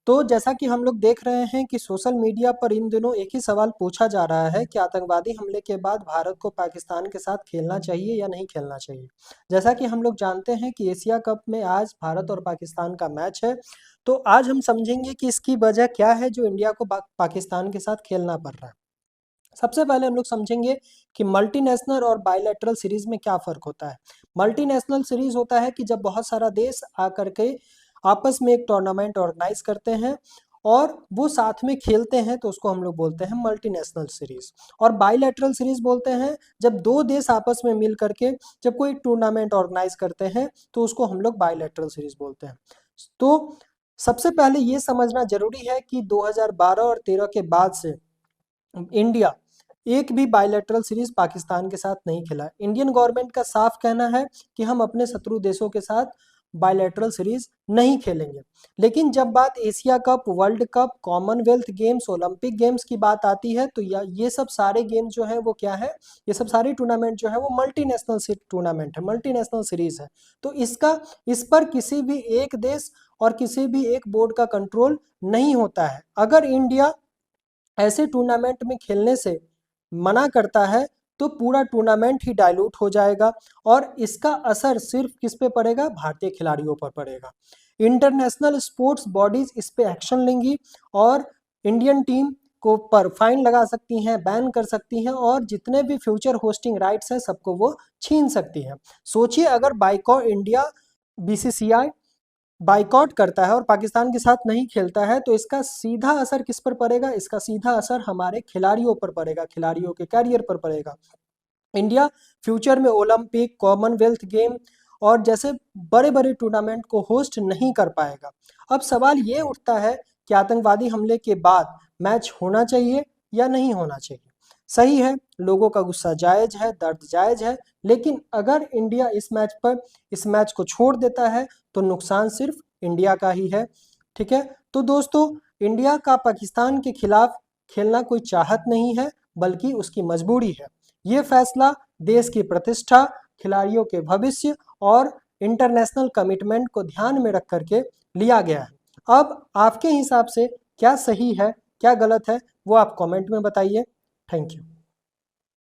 तो जैसा कि हम लोग देख रहे हैं कि सोशल मीडिया पर इन दिनों एक ही सवाल पूछा जा रहा है कि आतंकवादी हमले के बाद भारत को पाकिस्तान के साथ खेलना चाहिए या नहीं खेलना चाहिए। जैसा कि हम लोग जानते हैं कि एशिया कप में आज भारत और पाकिस्तान का मैच है, तो आज हम समझेंगे कि इसकी वजह क्या है जो इंडिया को पाकिस्तान के साथ खेलना पड़ रहा है। सबसे पहले हम लोग समझेंगे कि मल्टीनेशनल और बायलैटरल सीरीज में क्या फर्क होता है। मल्टीनेशनल सीरीज होता है कि जब बहुत सारा देश आकर के आपस में एक टूर्नामेंट ऑर्गेनाइज करते हैं और वो साथ में खेलते हैं, तो उसको हम लोग बोलते हैं मल्टीनेशनल सीरीज। और बायलैटरल सीरीज बोलते हैं जब दो देश आपस में मिल करके जब कोई टूर्नामेंट ऑर्गेनाइज करते हैं, तो उसको हम लोग बायलैटरल सीरीज बोलते हैं। तो सबसे पहले ये समझना जरूरी है कि 2012 और 13 के बाद से इंडिया एक भी बायलैटरल सीरीज पाकिस्तान के साथ नहीं खेला। इंडियन गवर्नमेंट का साफ कहना है कि हम अपने शत्रु देशों के साथ बायलैटरल सीरीज नहीं खेलेंगे। लेकिन जब बात Asia cup, world cup, Commonwealth games, Olympic games की बात आती है, तो ये सब सारे गेम जो है वो क्या है, ये सब सारे टूर्नामेंट जो है वो मल्टीनेशनल टूर्नामेंट है, मल्टीनेशनल सीरीज है। तो इस पर किसी भी एक देश और किसी भी एक बोर्ड का कंट्रोल नहीं होता है। अगर इंडिया ऐसे टूर्नामेंट में खेलने से मना करता है तो पूरा टूर्नामेंट ही डाइल्यूट हो जाएगा और इसका असर सिर्फ किस पे पड़ेगा, भारतीय खिलाड़ियों पर पड़ेगा। इंटरनेशनल स्पोर्ट्स बॉडीज इस पे एक्शन लेंगी और इंडियन टीम को पर फाइन लगा सकती हैं, बैन कर सकती हैं और जितने भी फ्यूचर होस्टिंग राइट्स हैं सबको वो छीन सकती हैं। सोचिए अगर बाइकॉट इंडिया, बीसीसीआई बाइकॉट करता है और पाकिस्तान के साथ नहीं खेलता है, तो इसका सीधा असर किस पर पड़ेगा, इसका सीधा असर हमारे खिलाड़ियों पर पड़ेगा, खिलाड़ियों के कैरियर पर पड़ेगा। इंडिया फ्यूचर में ओलंपिक, कॉमनवेल्थ गेम और जैसे बड़े बड़े टूर्नामेंट को होस्ट नहीं कर पाएगा। अब सवाल ये उठता है कि आतंकवादी हमले के बाद मैच होना चाहिए या नहीं होना चाहिए। सही है, लोगों का गुस्सा जायज है, दर्द जायज है, लेकिन अगर इंडिया इस मैच को छोड़ देता है तो नुकसान सिर्फ इंडिया का ही है। ठीक है, तो दोस्तों, इंडिया का पाकिस्तान के खिलाफ खेलना कोई चाहत नहीं है बल्कि उसकी मजबूरी है। ये फैसला देश की प्रतिष्ठा, खिलाड़ियों के भविष्य और इंटरनेशनल कमिटमेंट को ध्यान में रख करके लिया गया है। अब आपके हिसाब से क्या सही है, क्या गलत है, वो आप कमेंट में बताइए। Thank you.